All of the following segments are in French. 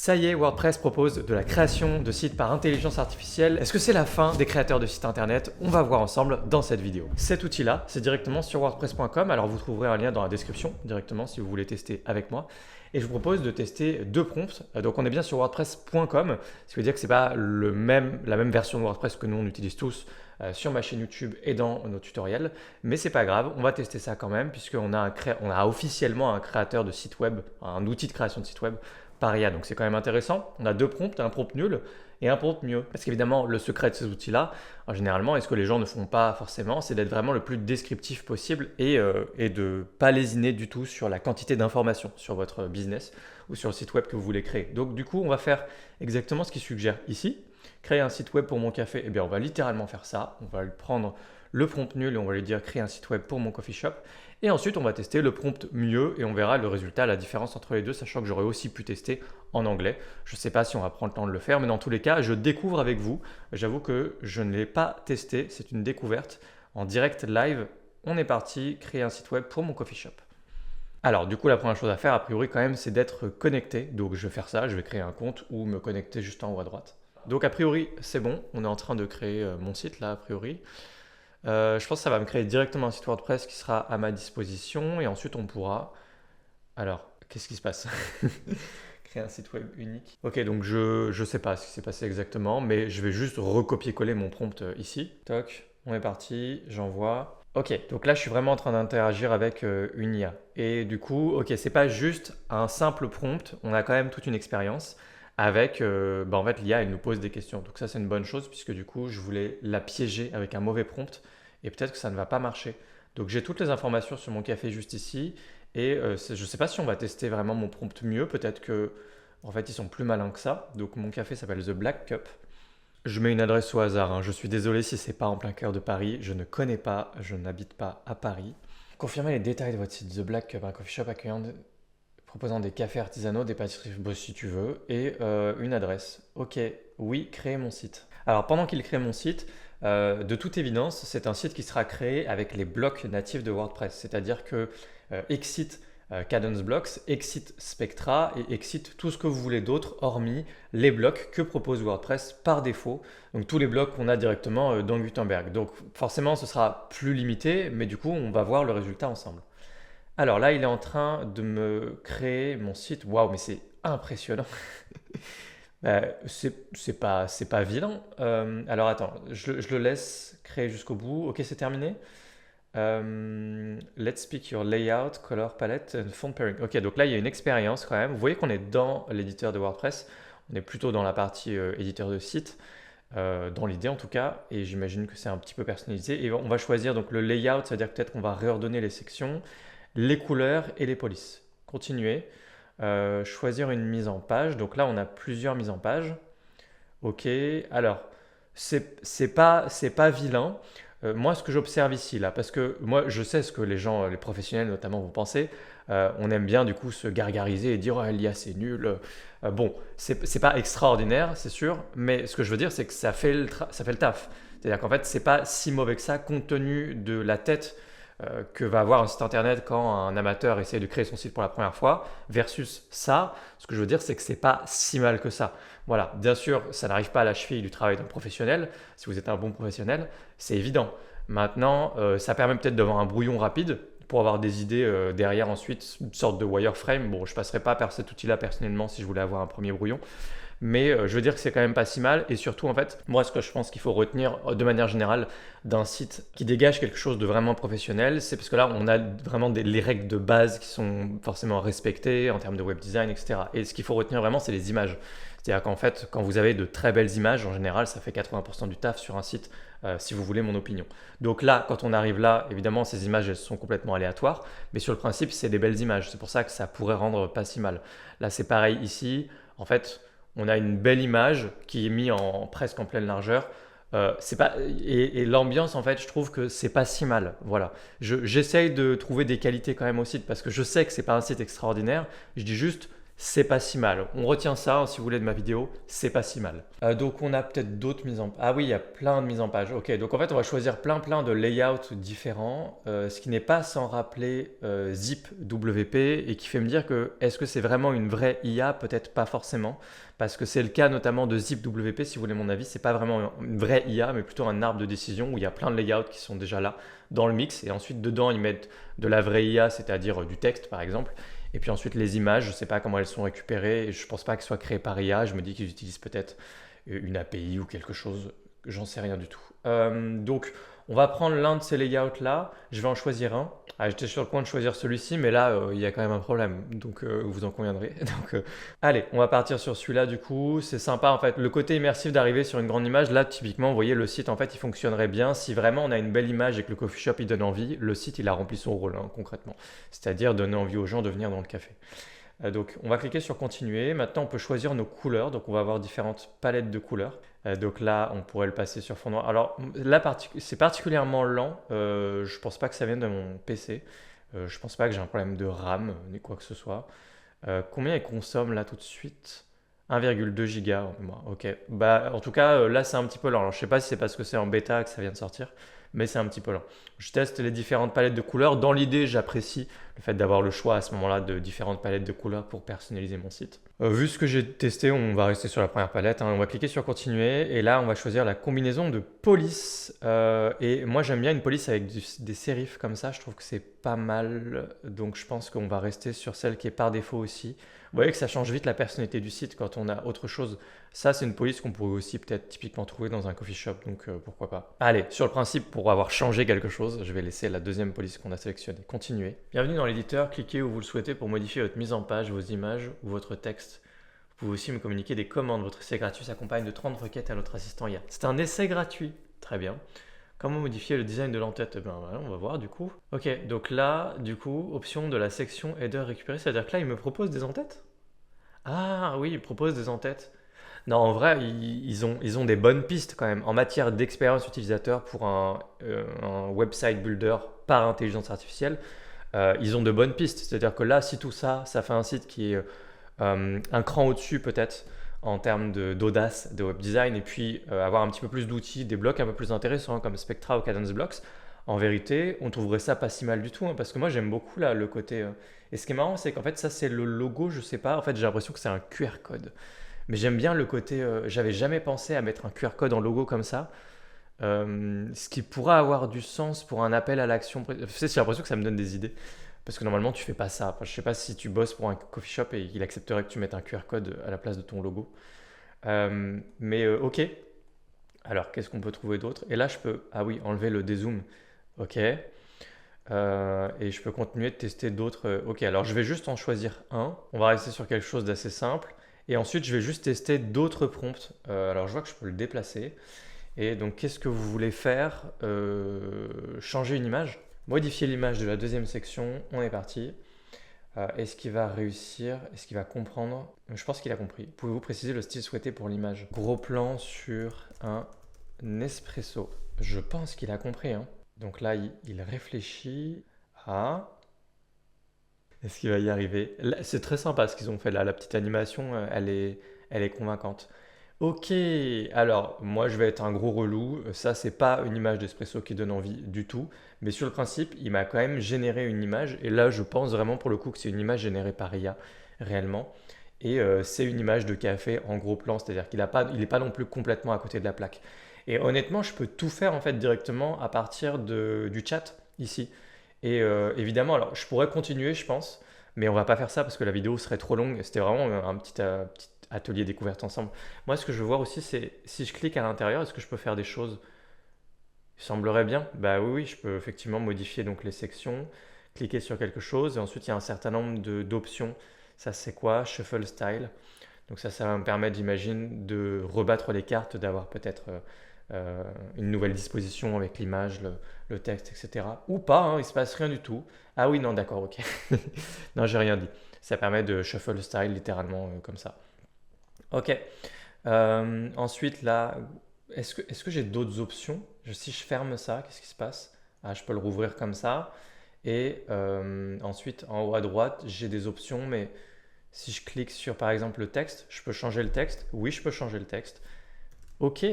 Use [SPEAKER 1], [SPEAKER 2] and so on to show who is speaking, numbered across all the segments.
[SPEAKER 1] Ça y est, WordPress propose de la création de sites par intelligence artificielle. Est-ce que c'est la fin des créateurs de sites internet? On va voir ensemble dans cette vidéo. Cet outil-là, c'est directement sur wordpress.com. Alors vous trouverez un lien dans la description directement si vous voulez tester avec moi. Et je vous propose de tester deux prompts. Donc on est bien sur wordpress.com, ce qui veut dire que ce n'est pas la même version de WordPress que nous on utilise tous sur ma chaîne YouTube et dans nos tutoriels. Mais c'est pas grave, on va tester ça quand même puisqu'on a officiellement un créateur de site web, un outil de création de site web par IA. Donc c'est quand même intéressant. On a deux prompts, un prompt nul et un prompt mieux. Parce qu'évidemment, le secret de ces outils-là, généralement, et ce que les gens ne font pas forcément, c'est d'être vraiment le plus descriptif possible et de ne pas lésiner du tout sur la quantité d'informations sur votre business ou sur le site web que vous voulez créer. Donc du coup, on va faire exactement ce qu'il suggère ici. Créer un site web pour mon café, eh bien on va littéralement faire ça. On va lui prendre le prompt nul et on va lui dire créer un site web pour mon coffee shop. Et ensuite, on va tester le prompt mieux et on verra le résultat, la différence entre les deux, sachant que j'aurais aussi pu tester en anglais. Je ne sais pas si on va prendre le temps de le faire, mais dans tous les cas, je découvre avec vous. J'avoue que je ne l'ai pas testé, c'est une découverte en direct live. On est parti, créer un site web pour mon coffee shop. Alors du coup, la première chose à faire, a priori quand même, c'est d'être connecté. Donc je vais faire ça, je vais créer un compte ou me connecter juste en haut à droite. Donc a priori, c'est bon, on est en train de créer mon site là, a priori. Je pense que ça va me créer directement un site WordPress qui sera à ma disposition et ensuite on pourra… Alors, qu'est-ce qui se passe? Créer un site web unique. Ok, donc je sais pas ce qui s'est passé exactement, mais je vais juste recopier-coller mon prompt ici. Toc, on est parti, j'envoie. Ok, donc là je suis vraiment en train d'interagir avec une IA. Et du coup, ok, c'est pas juste un simple prompt, on a quand même toute une expérience avec, en fait l'IA elle nous pose des questions. Donc ça c'est une bonne chose puisque du coup je voulais la piéger avec un mauvais prompt et peut-être que ça ne va pas marcher. Donc j'ai toutes les informations sur mon café juste ici et je ne sais pas si on va tester vraiment mon prompt mieux, peut-être que en fait ils sont plus malins que ça. Donc mon café s'appelle The Black Cup. Je mets une adresse au hasard, hein. Je suis désolé si c'est pas en plein cœur de Paris, je ne connais pas, je n'habite pas à Paris. Confirmez les détails de votre site The Black Cup, un coffee shop accueillant proposant des cafés artisanaux, des pâtisseries, si tu veux, et une adresse. Ok, oui, créer mon site. Alors pendant qu'il crée mon site, de toute évidence, c'est un site qui sera créé avec les blocs natifs de WordPress, c'est-à-dire que exit Cadence Blocks, exit Spectra et exit tout ce que vous voulez d'autre, hormis les blocs que propose WordPress par défaut. Donc tous les blocs qu'on a directement dans Gutenberg. Donc forcément, ce sera plus limité, mais du coup, on va voir le résultat ensemble. Alors là, il est en train de me créer mon site. Waouh, mais c'est impressionnant. C'est pas vilain. Alors attends, je le laisse créer jusqu'au bout. Ok, c'est terminé. Let's pick your layout, color palette and font pairing. Ok, donc là, il y a une expérience quand même. Vous voyez qu'on est dans l'éditeur de WordPress. On est plutôt dans la partie éditeur de site. Dans l'idée en tout cas, et j'imagine que c'est un petit peu personnalisé. Et on va choisir donc le layout, c'est-à-dire peut-être qu'on va réordonner les sections, les couleurs et les polices. Continuer. Choisir une mise en page. Donc là, on a plusieurs mises en page. Ok. Alors, c'est pas vilain. Moi, ce que j'observe ici, là, parce que moi, je sais ce que les gens, les professionnels notamment, vont penser. On aime bien, du coup, se gargariser et dire oh, l'IA, c'est nul. Bon, c'est pas extraordinaire, c'est sûr. Mais ce que je veux dire, c'est que ça fait le taf. C'est-à-dire qu'en fait, c'est pas si mauvais que ça, compte tenu de la tête que va avoir un site internet quand un amateur essaie de créer son site pour la première fois, versus ça, ce que je veux dire, c'est que c'est pas si mal que ça. Voilà, bien sûr, ça n'arrive pas à la cheville du travail d'un professionnel. Si vous êtes un bon professionnel, c'est évident. Maintenant, ça permet peut-être d'avoir un brouillon rapide pour avoir des idées derrière ensuite, une sorte de wireframe. Bon, je ne passerai pas par cet outil-là personnellement si je voulais avoir un premier brouillon. Mais je veux dire que c'est quand même pas si mal. Et surtout, en fait, moi, ce que je pense qu'il faut retenir de manière générale d'un site qui dégage quelque chose de vraiment professionnel, c'est parce que là, on a vraiment les règles de base qui sont forcément respectées en termes de web design, etc. Et ce qu'il faut retenir vraiment, c'est les images. C'est-à-dire qu'en fait, quand vous avez de très belles images, en général, ça fait 80% du taf sur un site, si vous voulez mon opinion. Donc là, quand on arrive là, évidemment, ces images, elles sont complètement aléatoires. Mais sur le principe, c'est des belles images. C'est pour ça que ça pourrait rendre pas si mal. Là, c'est pareil ici. En fait, on a une belle image qui est mise presque en pleine largeur. Et l'ambiance, en fait, je trouve que c'est pas si mal. Voilà. J'essaye de trouver des qualités quand même au site parce que je sais que c'est pas un site extraordinaire. Je dis juste, c'est pas si mal. On retient ça, hein, si vous voulez, de ma vidéo, c'est pas si mal. Donc on a peut-être d'autres mises en page. Ah oui, il y a plein de mises en page. Ok, donc en fait on va choisir plein de layouts différents, ce qui n'est pas sans rappeler Zip WP et qui fait me dire que est-ce que c'est vraiment une vraie IA? Peut-être pas forcément, parce que c'est le cas notamment de Zip WP, si vous voulez mon avis, c'est pas vraiment une vraie IA, mais plutôt un arbre de décision où il y a plein de layouts qui sont déjà là dans le mix et ensuite dedans ils mettent de la vraie IA, c'est-à-dire du texte par exemple. Et puis ensuite, les images, je ne sais pas comment elles sont récupérées. Et je ne pense pas qu'elles soient créées par IA. Je me dis qu'ils utilisent peut-être une API ou quelque chose. J'en sais rien du tout. Donc, on va prendre l'un de ces layouts-là. Je vais en choisir un. Ah, j'étais sur le point de choisir celui-ci, mais là, il y a quand même un problème. Donc, vous en conviendrez. Donc, allez, on va partir sur celui-là du coup. C'est sympa en fait. Le côté immersif d'arriver sur une grande image, là, typiquement, vous voyez, le site en fait, il fonctionnerait bien. Si vraiment on a une belle image et que le coffee shop il donne envie, le site il a rempli son rôle hein, concrètement. C'est-à-dire donner envie aux gens de venir dans le café. Donc on va cliquer sur continuer. Maintenant on peut choisir nos couleurs. Donc on va avoir différentes palettes de couleurs. Donc là on pourrait le passer sur fond noir. Alors là c'est particulièrement lent. Je pense pas que ça vienne de mon PC. Je pense pas que j'ai un problème de RAM ni quoi que ce soit. Combien il consomme là tout de suite? 1,2 giga en mémoire. Ok. Bah en tout cas là c'est un petit peu lent. Alors je sais pas si c'est parce que c'est en bêta que ça vient de sortir, mais c'est un petit peu lent. Je teste les différentes palettes de couleurs. Dans l'idée, j'apprécie le fait d'avoir le choix à ce moment-là de différentes palettes de couleurs pour personnaliser mon site. Vu ce que j'ai testé, on va rester sur la première palette. Hein. On va cliquer sur continuer et là, on va choisir la combinaison de police. Et moi, j'aime bien une police avec des sérifs comme ça. Je trouve que c'est pas mal. Donc, je pense qu'on va rester sur celle qui est par défaut aussi. Vous voyez que ça change vite la personnalité du site quand on a autre chose. Ça, c'est une police qu'on pourrait aussi peut-être typiquement trouver dans un coffee shop, donc pourquoi pas. Allez, sur le principe, pour avoir changé quelque chose, je vais laisser la deuxième police qu'on a sélectionnée. Continuer. Bienvenue dans l'éditeur, cliquez où vous le souhaitez pour modifier votre mise en page, vos images ou votre texte. Vous pouvez aussi me communiquer des commandes. Votre essai gratuit s'accompagne de 30 requêtes à notre assistant IA. C'est un essai gratuit. Très bien. Comment modifier le design de l'entête? Ben voilà, on va voir du coup. Ok, donc là, du coup, option de la section header récupérée, c'est-à-dire que là, il me propose des entêtes? Ah oui, il propose des entêtes. Non, en vrai, ils ont des bonnes pistes quand même. En matière d'expérience utilisateur pour un website builder par intelligence artificielle, ils ont de bonnes pistes. C'est-à-dire que là, si tout ça, ça fait un site qui est un cran au-dessus peut-être en termes d'audace, de web design, et puis avoir un petit peu plus d'outils, des blocs un peu plus intéressants comme Spectra ou Cadence Blocks, en vérité, on trouverait ça pas si mal du tout, hein, parce que moi j'aime beaucoup là le côté. Et ce qui est marrant, c'est qu'en fait, ça c'est le logo, je sais pas, en fait j'ai l'impression que c'est un QR code. Mais j'aime bien le côté. J'avais jamais pensé à mettre un QR code en logo comme ça. Ce qui pourra avoir du sens pour un appel à l'action. Tu sais, j'ai l'impression que ça me donne des idées. Parce que normalement, tu fais pas ça. Enfin, je sais pas si tu bosses pour un coffee shop et qu'il accepterait que tu mettes un QR code à la place de ton logo. Mais ok. Alors, qu'est-ce qu'on peut trouver d'autre? Et là, je peux. Ah oui, enlever le dézoom. Ok. Et je peux continuer de tester d'autres. Ok, alors je vais juste en choisir un. On va rester sur quelque chose d'assez simple. Et ensuite, je vais juste tester d'autres prompts. Alors, je vois que je peux le déplacer. Et donc, qu'est-ce que vous voulez faire? Changer une image? Modifier l'image de la deuxième section. On est parti. Est-ce qu'il va réussir? Est-ce qu'il va comprendre? Je pense qu'il a compris. Pouvez-vous préciser le style souhaité pour l'image? Gros plan sur un espresso. Je pense qu'il a compris, hein. Donc là, il réfléchit. Ah, est-ce qu'il va y arriver? C'est très sympa ce qu'ils ont fait là. La petite animation, elle est convaincante. Ok, alors moi je vais être un gros relou. Ça, c'est pas une image d'espresso qui donne envie du tout. Mais sur le principe, il m'a quand même généré une image. Et là, je pense vraiment pour le coup que c'est une image générée par IA réellement. Et c'est une image de café en gros plan, c'est-à-dire il n'est pas non plus complètement à côté de la plaque. Et honnêtement, je peux tout faire en fait directement à partir du chat ici. Et évidemment, alors je pourrais continuer, je pense, mais on va pas faire ça parce que la vidéo serait trop longue. C'était vraiment un petit atelier découverte ensemble. Moi, ce que je veux voir aussi, c'est si je clique à l'intérieur, est-ce que je peux faire des choses? Il semblerait bien. Bah oui, oui, je peux effectivement modifier donc les sections, cliquer sur quelque chose, et ensuite il y a un certain nombre d'options. Ça, c'est quoi? Shuffle style. Donc ça va me permettre, j'imagine, de rebattre les cartes, d'avoir peut-être une nouvelle disposition avec l'image, le texte, etc. Ou pas, hein, il ne se passe rien du tout. Ah oui, non, d'accord, ok. Non, j'ai rien dit. Ça permet de shuffle style littéralement comme ça. Ok. Ensuite, là, est-ce que j'ai d'autres options? Si je ferme ça, qu'est-ce qui se passe? Ah, je peux le rouvrir comme ça. Et ensuite, en haut à droite, j'ai des options, mais Si je clique sur par exemple le texte, je peux changer le texte. Oui, je peux changer le texte. Ok.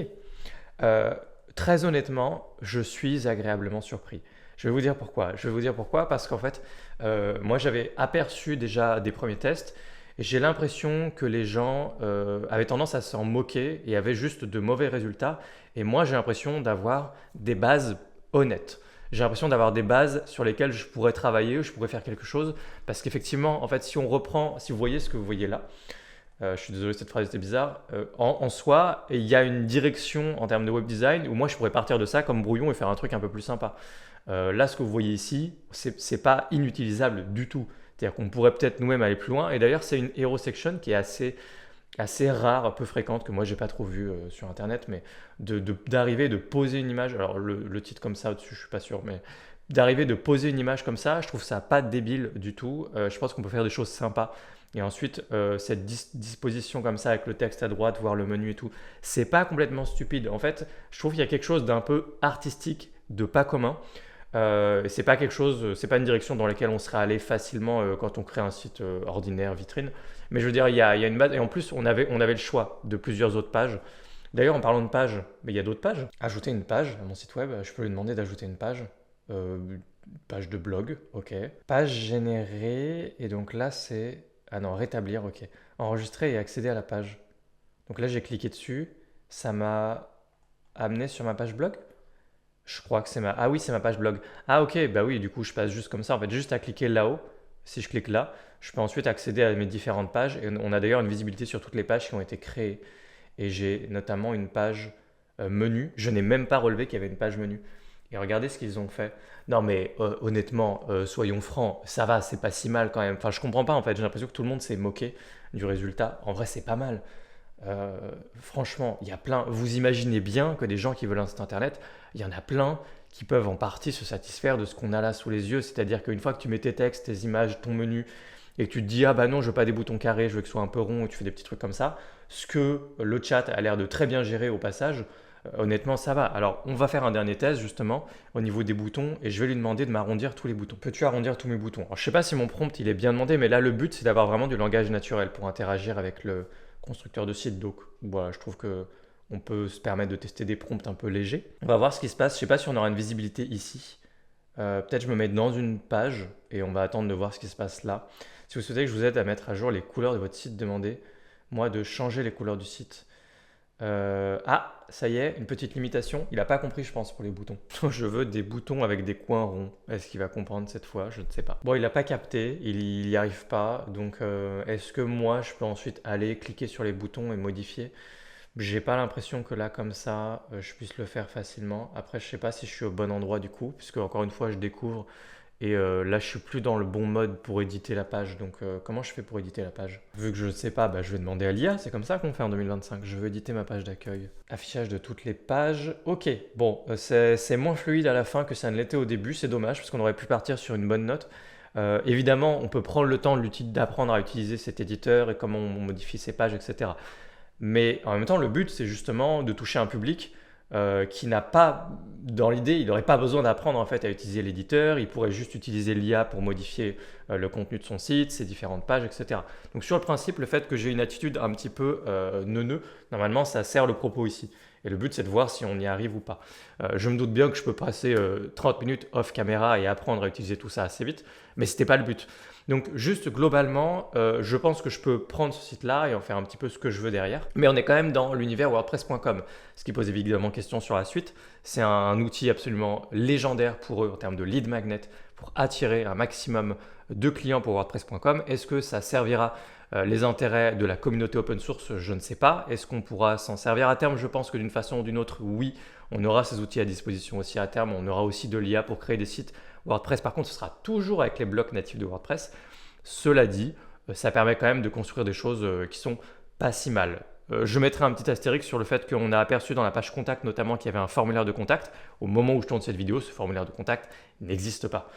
[SPEAKER 1] Très honnêtement, je suis agréablement surpris. Je vais vous dire pourquoi. Je vais vous dire pourquoi parce qu'en fait, moi j'avais aperçu déjà des premiers tests et j'ai l'impression que les gens avaient tendance à s'en moquer et avaient juste de mauvais résultats. Et moi j'ai l'impression d'avoir des bases honnêtes. J'ai l'impression d'avoir des bases sur lesquelles je pourrais travailler, je pourrais faire quelque chose. Parce qu'effectivement, en fait, si on reprend, si vous voyez ce que vous voyez là, je suis désolé, cette phrase était bizarre. En soi, il y a une direction en termes de web design où moi je pourrais partir de ça comme brouillon et faire un truc un peu plus sympa. Là, ce que vous voyez ici, c'est pas inutilisable du tout. C'est-à-dire qu'on pourrait peut-être nous-mêmes aller plus loin. Et d'ailleurs, c'est une hero section qui est assez rare, peu fréquente, que moi j'ai pas trop vu sur internet, mais d'arriver de poser une image. Alors le titre comme ça au-dessus, je suis pas sûr, mais d'arriver de poser une image comme ça, je trouve ça pas débile du tout. Je pense qu'on peut faire des choses sympas. Et ensuite, cette disposition comme ça avec le texte à droite, voir le menu et tout, c'est pas complètement stupide. En fait, je trouve qu'il y a quelque chose d'un peu artistique, de pas commun. Et c'est pas quelque chose, c'est pas une direction dans laquelle on serait allé facilement quand on crée un site ordinaire, vitrine. Mais je veux dire, il y a une base. Et en plus, on avait le choix de plusieurs autres pages. D'ailleurs, en parlant de pages, mais il y a d'autres pages. Ajouter une page à mon site web, je peux lui demander d'ajouter une page. Page de blog, ok. Page générée, et donc là c'est... Ah non, rétablir, ok. Enregistrer et accéder à la page. Donc là j'ai cliqué dessus, ça m'a amené sur ma page blog. Je crois que c'est ma... Ah oui, c'est ma page blog. Ah ok, bah oui, du coup je passe juste comme ça. En fait, juste à cliquer là-haut, si je clique là, je peux ensuite accéder à mes différentes pages. Et on a d'ailleurs une visibilité sur toutes les pages qui ont été créées. Et j'ai notamment une page menu. Je n'ai même pas relevé qu'il y avait une page menu. Et regardez ce qu'ils ont fait. Non mais honnêtement, soyons francs, ça va, c'est pas si mal quand même. Enfin, je comprends pas en fait, j'ai l'impression que tout le monde s'est moqué du résultat. En vrai, c'est pas mal. Franchement, il y a plein. Vous imaginez bien que des gens qui veulent un site internet, il y en a plein qui peuvent en partie se satisfaire de ce qu'on a là sous les yeux. C'est-à-dire qu'une fois que tu mets tes textes, tes images, ton menu, et que tu te dis ah bah non, je veux pas des boutons carrés, je veux que ce soit un peu rond, et tu fais des petits trucs comme ça, ce que le chat a l'air de très bien gérer au passage. Honnêtement, ça va. Alors, on va faire un dernier test justement au niveau des boutons et je vais lui demander de m'arrondir tous les boutons. Peux-tu arrondir tous mes boutons? Alors, je ne sais pas si mon prompt il est bien demandé, mais là, le but c'est d'avoir vraiment du langage naturel pour interagir avec le constructeur de site. Donc, voilà, je trouve que on peut se permettre de tester des prompts un peu légers. On va voir ce qui se passe. Je ne sais pas si on aura une visibilité ici. Peut-être je me mets dans une page et on va attendre de voir ce qui se passe là. Si vous souhaitez que je vous aide à mettre à jour les couleurs de votre site, demandez-moi de changer les couleurs du site. Ah, ça y est, une petite limitation. Il n'a pas compris, je pense, pour les boutons. Je veux des boutons avec des coins ronds. Est-ce qu'il va comprendre cette fois? Je ne sais pas. Bon, il n'a pas capté, il n'y arrive pas. Donc, est-ce que moi, je peux ensuite aller cliquer sur les boutons et modifier? J'ai pas l'impression que là, comme ça, je puisse le faire facilement. Après, je sais pas si je suis au bon endroit du coup, puisque encore une fois, je découvre. Et là, je suis plus dans le bon mode pour éditer la page. Donc, comment je fais pour éditer la page? Vu que je ne sais pas, bah, je vais demander à l'IA. C'est comme ça qu'on fait en 2025. Je veux éditer ma page d'accueil. Affichage de toutes les pages. Ok, bon, c'est moins fluide à la fin que ça ne l'était au début. C'est dommage parce qu'on aurait pu partir sur une bonne note. Évidemment, on peut prendre le temps d'apprendre à utiliser cet éditeur et comment on modifie ses pages, etc. Mais en même temps, le but, c'est justement de toucher un public qui n'a pas, dans l'idée, il n'aurait pas besoin d'apprendre en fait à utiliser l'éditeur, il pourrait juste utiliser l'IA pour modifier le contenu de son site, ses différentes pages, etc. Donc sur le principe, le fait que j'ai une attitude un petit peu neuneu, normalement ça sert le propos ici. Et le but c'est de voir si on y arrive ou pas. Je me doute bien que je peux passer 30 minutes off caméra et apprendre à utiliser tout ça assez vite, mais ce n'était pas le but. Donc juste globalement, je pense que je peux prendre ce site-là et en faire un petit peu ce que je veux derrière. Mais on est quand même dans l'univers WordPress.com, ce qui pose évidemment question sur la suite. C'est un outil absolument légendaire pour eux en termes de lead magnet, pour attirer un maximum de clients pour WordPress.com. Est-ce que ça servira les intérêts de la communauté open source? Je ne sais pas. Est-ce qu'on pourra s'en servir à terme? Je pense que d'une façon ou d'une autre, oui. On aura ces outils à disposition aussi à terme. On aura aussi de l'IA pour créer des sites. WordPress, par contre, ce sera toujours avec les blocs natifs de WordPress. Cela dit, ça permet quand même de construire des choses qui sont pas si mal. Je mettrai un petit astérix sur le fait qu'on a aperçu dans la page contact notamment qu'il y avait un formulaire de contact. Au moment où je tourne cette vidéo, ce formulaire de contact n'existe pas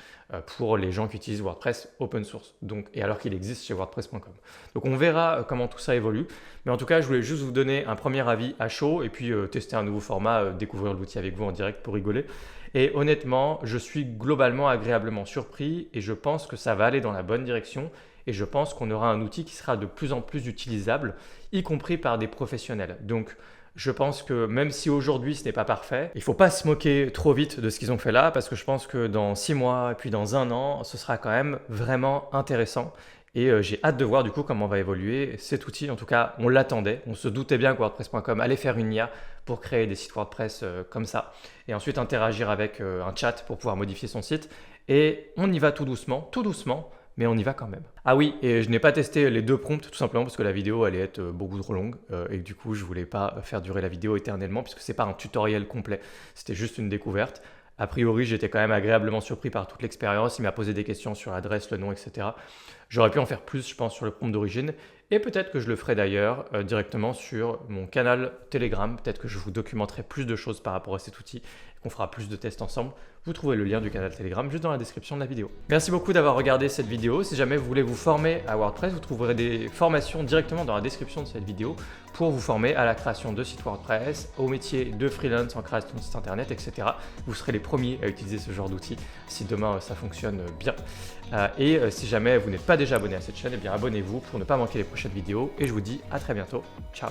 [SPEAKER 1] pour les gens qui utilisent WordPress open source. Donc, et alors qu'il existe chez WordPress.com. Donc on verra comment tout ça évolue. Mais en tout cas, je voulais juste vous donner un premier avis à chaud et puis tester un nouveau format, découvrir l'outil avec vous en direct pour rigoler. Et honnêtement, je suis globalement agréablement surpris et je pense que ça va aller dans la bonne direction. et je pense qu'on aura un outil qui sera de plus en plus utilisable, y compris par des professionnels. Donc, je pense que même si aujourd'hui ce n'est pas parfait, il ne faut pas se moquer trop vite de ce qu'ils ont fait là, parce que je pense que dans 6 mois et puis dans 1 an, ce sera quand même vraiment intéressant. Et j'ai hâte de voir du coup comment va évoluer cet outil. En tout cas, on l'attendait, on se doutait bien que WordPress.com allait faire une IA pour créer des sites WordPress comme ça, et ensuite interagir avec un chat pour pouvoir modifier son site. Et on y va tout doucement, mais on y va quand même. Ah oui, et je n'ai pas testé les 2 prompts tout simplement parce que la vidéo allait être beaucoup trop longue et du coup je voulais pas faire durer la vidéo éternellement puisque c'est pas un tutoriel complet, c'était juste une découverte. A priori, j'étais quand même agréablement surpris par toute l'expérience. Il m'a posé des questions sur l'adresse, le nom, etc. J'aurais pu en faire plus, je pense, sur le prompt d'origine. Et peut-être que je le ferai d'ailleurs directement sur mon canal Telegram. Peut-être que je vous documenterai plus de choses par rapport à cet outil et qu'on fera plus de tests ensemble. Vous trouverez le lien du canal Telegram juste dans la description de la vidéo. Merci beaucoup d'avoir regardé cette vidéo. Si jamais vous voulez vous former à WordPress, vous trouverez des formations directement dans la description de cette vidéo pour vous former à la création de sites WordPress, au métier de freelance en création de site internet, etc. Vous serez les premiers à utiliser ce genre d'outils si demain ça fonctionne bien. Et si jamais vous n'êtes pas déjà abonné à cette chaîne, eh bien abonnez-vous pour ne pas manquer les prochaines vidéos. Et je vous dis à très bientôt. Ciao!